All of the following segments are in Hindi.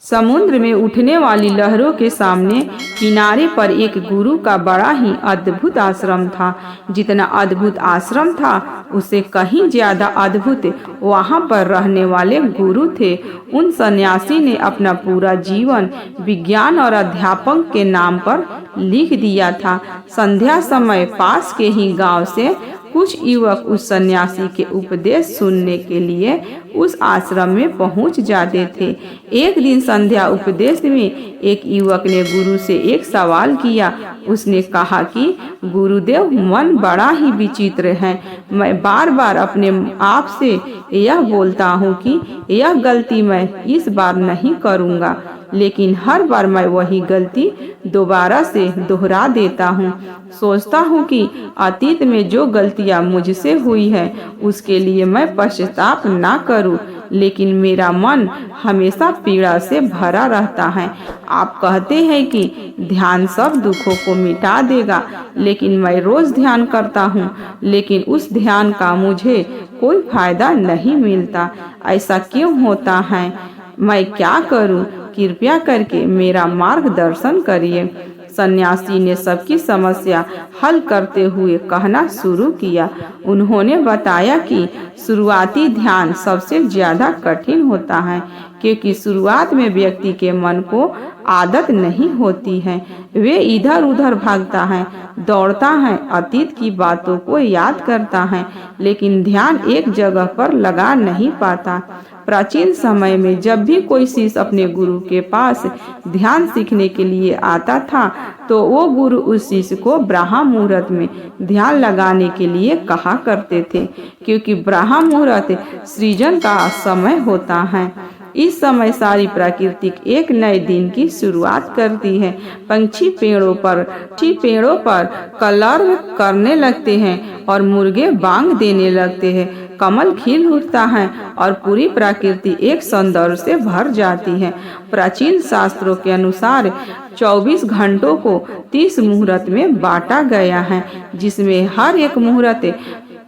समुद्र में उठने वाली लहरों के सामने किनारे पर एक गुरु का बड़ा ही अद्भुत आश्रम था। जितना अद्भुत आश्रम था उससे कहीं ज्यादा अद्भुत वहां पर रहने वाले गुरु थे। उन सन्यासी ने अपना पूरा जीवन विज्ञान और अध्यापन के नाम पर लिख दिया था। संध्या समय पास के ही गांव से कुछ युवक उस सन्यासी के उपदेश सुनने के लिए उस आश्रम में पहुंच जाते थे। एक दिन संध्या उपदेश में एक युवक ने गुरु से एक सवाल किया। उसने कहा कि गुरुदेव, मन बड़ा ही विचित्र है। मैं बार बार अपने आप से यह बोलता हूँ कि यह गलती मैं इस बार नहीं करूँगा, लेकिन हर बार मैं वही गलती दोबारा से दोहरा देता हूँ। सोचता हूँ कि अतीत में जो गलतियाँ मुझसे हुई है उसके लिए मैं पश्चाताप ना करूँ, लेकिन मेरा मन हमेशा पीड़ा से भरा रहता है। आप कहते हैं कि ध्यान सब दुखों को मिटा देगा, लेकिन मैं रोज ध्यान करता हूँ, लेकिन उस ध्यान का मुझे कोई फायदा नहीं मिलता। ऐसा क्यों होता है? मैं क्या करूँ? कृपया करके मेरा मार्गदर्शन करिए। सन्यासी ने सबकी समस्या हल करते हुए कहना शुरू किया। उन्होंने बताया कि शुरुआती ध्यान सबसे ज्यादा कठिन होता है, क्योंकि शुरुआत में व्यक्ति के मन को आदत नहीं होती है। वे इधर उधर भागता है, दौड़ता है, अतीत की बातों को याद करता है, लेकिन ध्यान एक जगह पर लगा नहीं पाता। प्राचीन समय में जब भी कोई शिष्य अपने गुरु के पास ध्यान सीखने के लिए आता था, तो वो गुरु उस शिष्य को ब्रह्म मुहूर्त में ध्यान लगाने के लिए कहा करते थे, क्योंकि ब्रह्म मुहूर्त सृजन का समय होता है। इस समय सारी प्रकृति एक नए दिन की शुरुआत करती है। पंछी पेड़ों पर कलरव करने लगते हैं और मुर्गे बांग देने लगते हैं। कमल खिल उठता है और पूरी प्रकृति एक सौंदर्य से भर जाती है। प्राचीन शास्त्रों के अनुसार 24 घंटों को 30 मुहूर्त में बांटा गया है, जिसमें हर एक मुहूर्त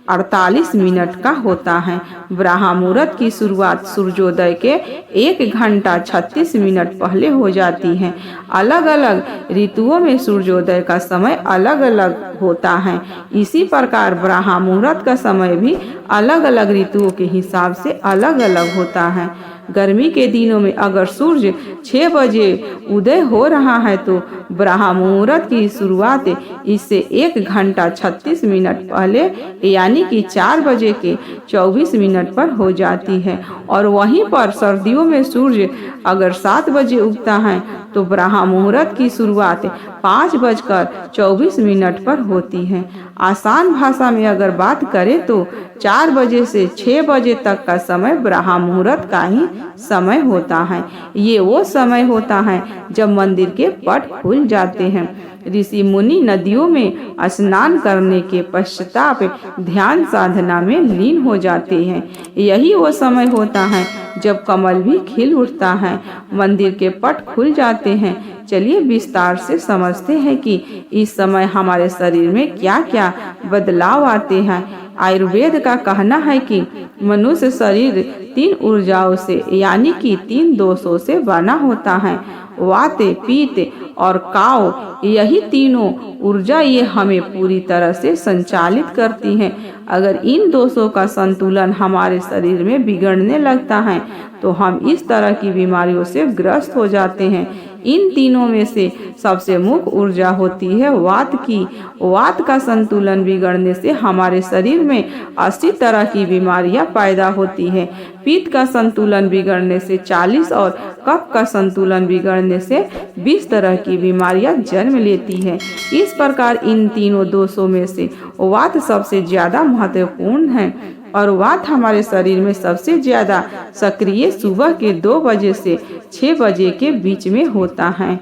48 मिनट का होता है। ब्रह्म मुहूर्त की शुरुआत सूर्योदय के 1 घंटा 36 मिनट पहले हो जाती है। अलग अलग ऋतुओं में सूर्योदय का समय अलग अलग होता है। इसी प्रकार ब्रह्म मुहूर्त का समय भी अलग अलग ऋतुओं के हिसाब से अलग अलग होता है। गर्मी के दिनों में अगर सूर्य 6 बजे उदय हो रहा है तो ब्रह्म मुहूर्त की शुरुआत इससे 1 घंटा 36 मिनट पहले यानी कि 4 बजे के 24 मिनट पर हो जाती है। और वहीं पर सर्दियों में सूर्य अगर 7 बजे उगता है तो ब्रह्म मुहूर्त की शुरुआत 5:24 पर होती है। आसान भाषा में अगर बात करें तो 4 बजे से 6 बजे तक का समय ब्रह्म मुहूर्त का ही समय होता है। ये वो समय होता है जब मंदिर के पट खुल जाते हैं। ऋषि मुनि नदियों में स्नान करने के पश्चात ध्यान साधना में लीन हो जाते हैं। यही वो समय होता है जब कमल भी खिल उठता है, मंदिर के पट खुल जाते हैं। चलिए विस्तार से समझते हैं कि इस समय हमारे शरीर में क्या क्या बदलाव आते हैं। आयुर्वेद का कहना है कि मनुष्य शरीर 3 ऊर्जाओं से यानी कि 3 दोषों से बना होता है। वात, पित्त और काव, यही तीनों ऊर्जा ये हमें पूरी तरह से संचालित करती हैं। अगर इन दोषों का संतुलन हमारे शरीर में बिगड़ने लगता है तो हम इस तरह की बीमारियों से ग्रस्त हो जाते हैं। इन तीनों में से सबसे मुख्य ऊर्जा होती है वात की। वात का संतुलन बिगड़ने से हमारे शरीर में 80 तरह की बीमारियां पैदा होती है। पित्त का संतुलन बिगड़ने से 40 और कफ का संतुलन बिगड़ने से 20 तरह की बीमारियां जन्म लेती है। इस प्रकार इन तीनों दोषों में से वात सबसे ज्यादा महत्वपूर्ण है और वात हमारे शरीर में सबसे ज्यादा सक्रिय सुबह के 2 बजे से 6 बजे के बीच में होता है।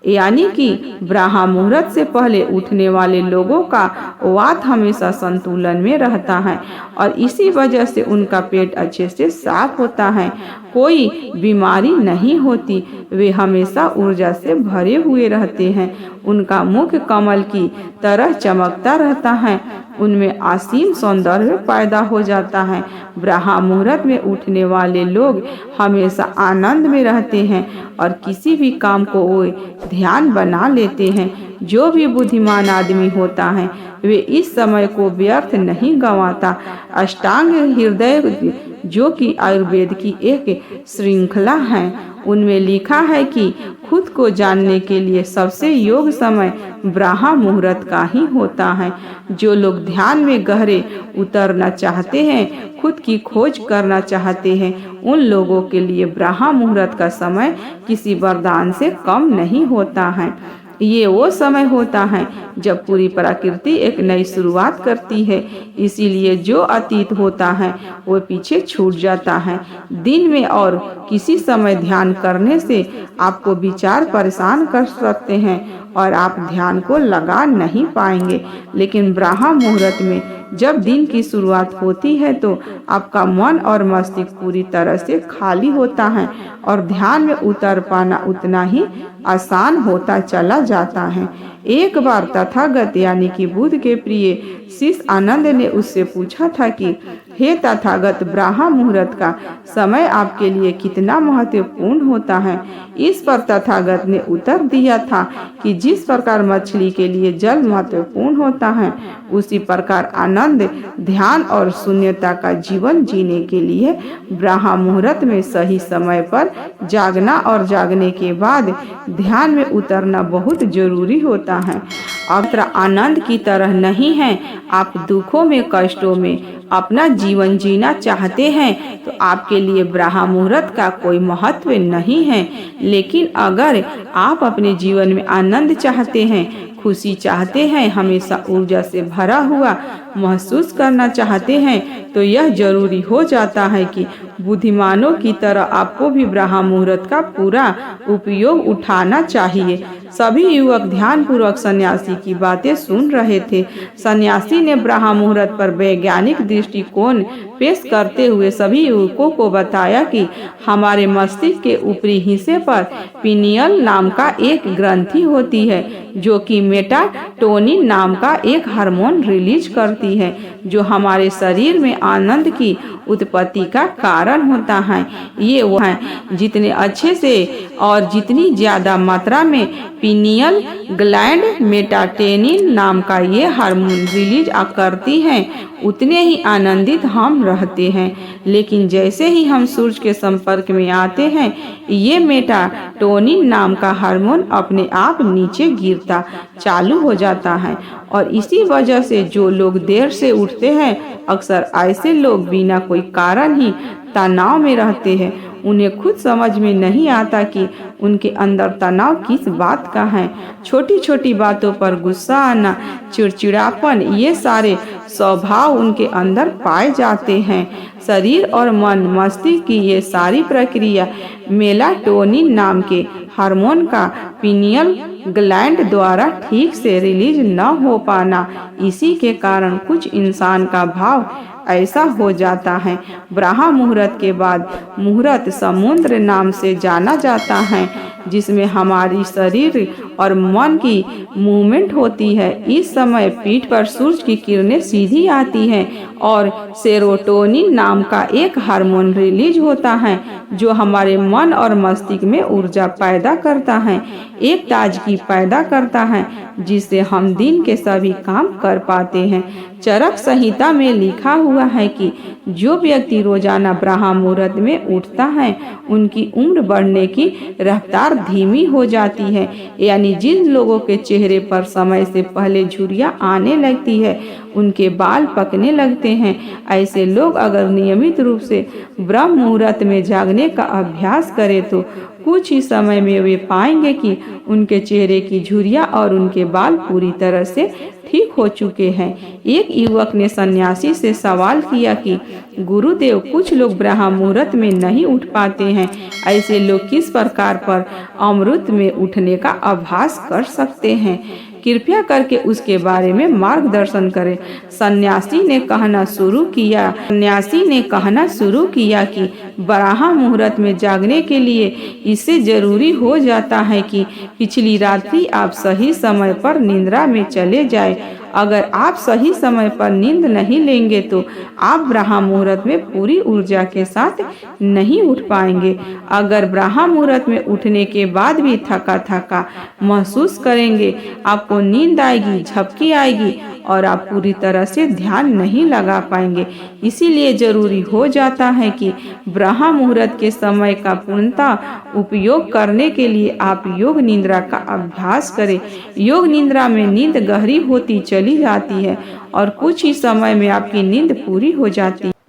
यानी कि ब्रह्म मुहूर्त से पहले उठने वाले लोगों का वात हमेशा संतुलन में रहता है और इसी वजह से उनका पेट अच्छे से साफ होता है, कोई बीमारी नहीं होती। वे हमेशा ऊर्जा से भरे हुए रहते हैं। उनका मुख कमल की तरह चमकता रहता है उनमें असीम सौंदर्य पैदा हो जाता है। ब्रह्म मुहूर्त में उठने वाले लोग हमेशा आनंद में रहते हैं और किसी भी काम को वो ध्यान बना लेते हैं। जो भी बुद्धिमान आदमी होता है वे इस समय को व्यर्थ नहीं गंवाता। अष्टांग हृदय जो कि आयुर्वेद की एक श्रृंखला है, उनमें लिखा है कि खुद को जानने के लिए सबसे योग्य समय ब्रह्म मुहूर्त का ही होता है। जो लोग ध्यान में गहरे उतरना चाहते हैं, खुद की खोज करना चाहते हैं, उन लोगों के लिए ब्रह्म मुहूर्त का समय किसी वरदान से कम नहीं होता है। ये वो समय होता है जब पूरी प्रकृति एक नई शुरुआत करती है। इसीलिए जो अतीत होता है वो पीछे छूट जाता है। दिन में और किसी समय ध्यान करने से आपको विचार परेशान कर सकते हैं और आप ध्यान को लगा नहीं पाएंगे। लेकिन ब्रह्म मुहूर्त में जब दिन की शुरुआत होती है तो आपका मन और मस्तिष्क पूरी तरह से खाली होता है और ध्यान में उतर पाना उतना ही आसान होता चला जाता है। एक बार तथागत यानी कि बुद्ध के प्रिय शिष्य आनंद ने उससे पूछा था कि हे तथागत, ब्रह्म मुहूर्त का समय आपके लिए कितना महत्वपूर्ण होता है। इस पर तथागत ने उत्तर दिया था कि जिस प्रकार मछली के लिए जल महत्वपूर्ण होता है, उसी प्रकार आनंद, ध्यान और शून्यता का जीवन जीने के लिए ब्रह्म मुहूर्त में सही समय पर जागना और जागने के बाद ध्यान में उतरना बहुत जरूरी होता है। अब आनंद की तरह नहीं है। आप दुखों में, कष्टों में अपना जीवन जीना चाहते हैं तो आपके लिए ब्रह्म मुहूर्त का कोई महत्व नहीं है। लेकिन अगर आप अपने जीवन में आनंद चाहते हैं, खुशी चाहते हैं, हमेशा ऊर्जा से भरा हुआ महसूस करना चाहते हैं, तो यह जरूरी हो जाता है कि बुद्धिमानों की तरह आपको भी ब्रह्म मुहूर्त का पूरा उपयोग उठाना चाहिए। सभी युवक ध्यानपूर्वक सन्यासी की बातें सुन रहे थे। सन्यासी ने ब्रह्म मुहूर्त पर वैज्ञानिक दृष्टिकोण पेश करते हुए सभी युवकों को बताया कि हमारे मस्तिष्क के ऊपरी हिस्से पर पिनियल नाम का एक ग्रंथि होती है जो कि मेलाटोनिन नाम का एक हार्मोन रिलीज करती है, जो हमारे शरीर में आनंद की उत्पत्ति का कारण होता है। ये वो है जितने अच्छे से और जितनी ज्यादा मात्रा में पिनियल ग्लैंड मेलाटोनिन नाम का ये हार्मोन रिलीज करती हैं, उतने ही आनंदित हम रहते हैं। लेकिन जैसे ही हम सूर्य के संपर्क में आते हैं, ये मेलाटोनिन नाम का हार्मोन अपने आप नीचे गिरता चालू हो जाता है। और इसी वजह से जो लोग देर से उठते हैं, अक्सर ऐसे लोग बिना कोई कारण ही तनाव में रहते हैं। उन्हें खुद समझ में नहीं आता कि उनके अंदर तनाव किस बात का है। छोटी छोटी बातों पर गुस्सा आना, चिड़चिड़ापन, ये सारे स्वभाव उनके अंदर पाए जाते हैं। शरीर और मन, मस्तिष्क की ये सारी प्रक्रिया मेलाटोनिन नाम के हार्मोन का पिनियल ग्लैंड द्वारा ठीक से रिलीज न हो पाना, इसी के कारण कुछ इंसान का भाव ऐसा हो जाता है। ब्रह्म मुहूर्त के बाद मुहूर्त समुद्र नाम से जाना जाता है, जिसमें हमारी शरीर और मन की मूवमेंट होती है। इस समय पीठ पर सूरज की किरणें सीधी आती हैं और सेरोटोनिन नाम का एक हार्मोन रिलीज होता है जो हमारे मन और मस्तिष्क में ऊर्जा पैदा करता है, एक ताजगी पैदा करता है, जिससे हम दिन के सभी काम कर पाते हैं। चरक संहिता में लिखा हुआ है कि जो व्यक्ति रोजाना ब्रह्म मुहूर्त में उठता है, उनकी उम्र बढ़ने की रफ्तार धीमी हो जाती है। यानी जिन लोगों के चेहरे पर समय से पहले झुर्रियां आने लगती है, उनके बाल पकने लगते हैं। ऐसे लोग अगर नियमित रूप से ब्रह्म मुहूर्त में जागने का अभ्यास करें तो कुछ ही समय में वे पाएंगे कि उनके चेहरे की झुर्रियां और उनके बाल पूरी तरह से ठीक हो चुके हैं। एक युवक ने सन्यासी से सवाल किया कि गुरुदेव, कुछ लोग ब्रह्म मुहूर्त में नहीं उठ पाते हैं, ऐसे लोग किस प्रकार पर अमृत में उठने का अभ्यास कर सकते हैं? कृपया करके उसके बारे में मार्गदर्शन करें। सन्यासी ने कहना शुरू किया कि ब्रह्म मुहूर्त में जागने के लिए इससे जरूरी हो जाता है कि पिछली रात्रि आप सही समय पर निद्रा में चले जाएं अगर आप सही समय पर नींद नहीं लेंगे तो आप ब्रह्म मुहूर्त में पूरी ऊर्जा के साथ नहीं उठ पाएंगे। अगर ब्रह्म मुहूर्त में उठने के बाद भी थका थका महसूस करेंगे, आपको नींद आएगी, झपकी आएगी और आप पूरी तरह से ध्यान नहीं लगा पाएंगे। इसीलिए जरूरी हो जाता है कि ब्रह्म मुहूर्त के समय का पूर्णतः उपयोग करने के लिए आप योग निद्रा का अभ्यास करें। योग निद्रा में नींद गहरी होती चली जाती है और कुछ ही समय में आपकी नींद पूरी हो जाती है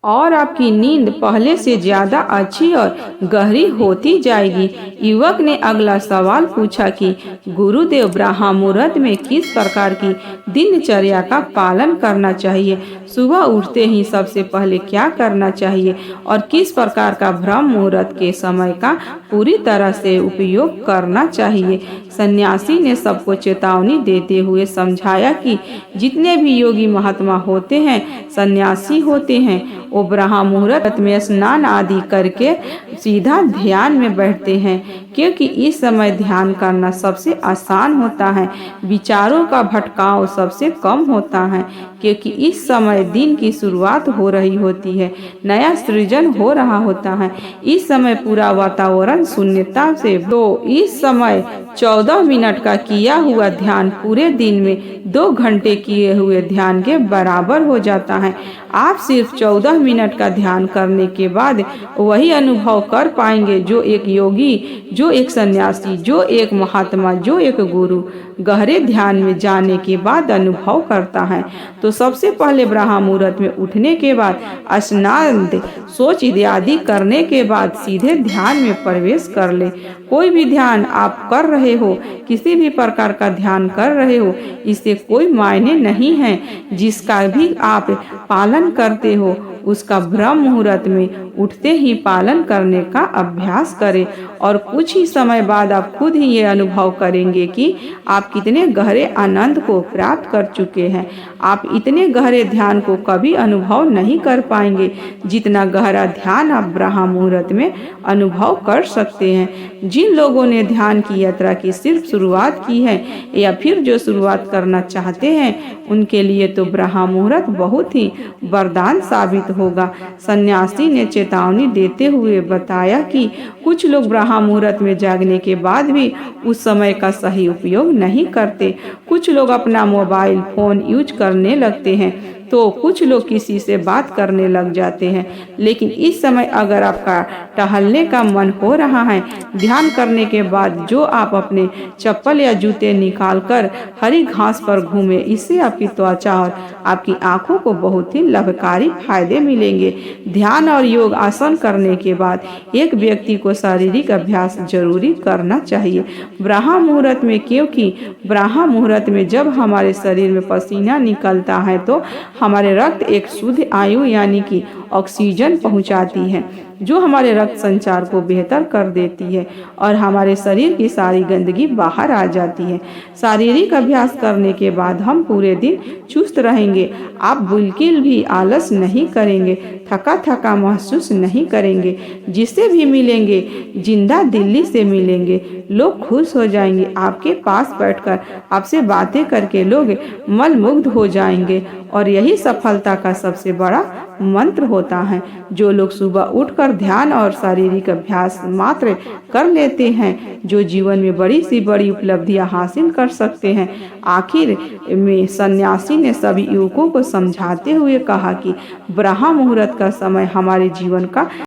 और आपकी नींद पहले से ज्यादा अच्छी और गहरी होती जाएगी। युवक ने अगला सवाल पूछा कि गुरुदेव, ब्रह्म मुहूर्त में किस प्रकार की दिनचर्या का पालन करना चाहिए? सुबह उठते ही सबसे पहले क्या करना चाहिए और किस प्रकार का ब्रह्म मुहूर्त के समय का पूरी तरह से उपयोग करना चाहिए? सन्यासी ने सबको चेतावनी देते हुए समझाया कि जितने भी योगी महात्मा होते हैं, सन्यासी होते हैं, वो ब्रह्म मुहूर्त में स्नान आदि करके सीधा ध्यान में बैठते हैं, क्योंकि इस समय ध्यान करना सबसे आसान होता है। विचारों का भटकाव सबसे कम होता है, क्योंकि इस समय दिन की शुरुआत हो रही होती है, नया सृजन हो रहा होता है। इस समय पूरा वातावरण शून्यता से, तो इस समय 14 मिनट का किया हुआ ध्यान पूरे दिन में 2 घंटे किए हुए ध्यान के बराबर हो जाता है। आप सिर्फ 14 मिनट का ध्यान करने के बाद वही अनुभव कर पाएंगे जो एक योगी, जो एक सन्यासी, जो एक महात्मा, जो एक गुरु गहरे ध्यान में जाने के बाद अनुभव करता है। तो सबसे पहले ब्रह्म मुहूर्त में उठने के बाद स्नान, सोच इत्यादि करने के बाद सीधे ध्यान में प्रवेश कर ले। कोई भी ध्यान आप कर रहे हो, किसी भी प्रकार का ध्यान कर रहे हो, इससे कोई मायने नहीं है। जिसका भी आप पालन करते हो उसका ब्रह्म मुहूर्त में उठते ही पालन करने का अभ्यास करें और कुछ ही समय बाद आप खुद ही ये अनुभव करेंगे कि आप कितने गहरे आनंद को प्राप्त कर चुके हैं। आप इतने गहरे ध्यान को कभी अनुभव नहीं कर पाएंगे जितना गहरा ध्यान आप ब्रह्म मुहूर्त में अनुभव कर सकते हैं। जिन लोगों ने ध्यान की यात्रा की सिर्फ शुरुआत की है या फिर जो शुरुआत करना चाहते हैं, उनके लिए तो ब्रह्म मुहूर्त बहुत ही वरदान साबित होगा। सन्यासी ने चेतावनी देते हुए बताया कि कुछ लोग ब्रह्म मुहूर्त में जागने के बाद भी उस समय का सही उपयोग नहीं करते। कुछ लोग अपना मोबाइल फोन यूज करने लगते हैं, तो कुछ लोग किसी से बात करने लग जाते हैं। लेकिन इस समय अगर आपका टहलने का मन हो रहा है, ध्यान करने के बाद जो आप अपने चप्पल या जूते निकालकर हरी घास पर घूमें, इससे आपकी त्वचा और आपकी आंखों को बहुत ही लाभकारी फायदे मिलेंगे। ध्यान और योग आसन करने के बाद एक व्यक्ति को शारीरिक अभ्यास जरूरी करना चाहिए ब्रह्म मुहूर्त में, क्योंकि ब्रह्म मुहूर्त में जब हमारे शरीर में पसीना निकलता है तो हमारे रक्त एक शुद्ध आयु यानी कि ऑक्सीजन पहुंचाती है, जो हमारे रक्त संचार को बेहतर कर देती है और हमारे शरीर की सारी गंदगी बाहर आ जाती है। शारीरिक अभ्यास करने के बाद हम पूरे दिन चुस्त रहेंगे। आप बिल्कुल भी आलस नहीं करेंगे, थका थका महसूस नहीं करेंगे। जिससे भी मिलेंगे जिंदा दिल्ली से मिलेंगे, लोग खुश हो जाएंगे। आपके पास बैठकर आपसे बातें करके लोग मंत्रमुग्ध हो जाएंगे और यही सफलता का सबसे बड़ा मंत्र होता है। जो लोग सुबह उठकर ध्यान और शारीरिक अभ्यास मात्र कर लेते हैं, जो जीवन में बड़ी सी बड़ी उपलब्धियां हासिल कर सकते हैं। आखिर में सन्यासी ने सभी युवकों को समझाते हुए कहा कि ब्रह्म मुहूर्त का समय हमारे जीवन का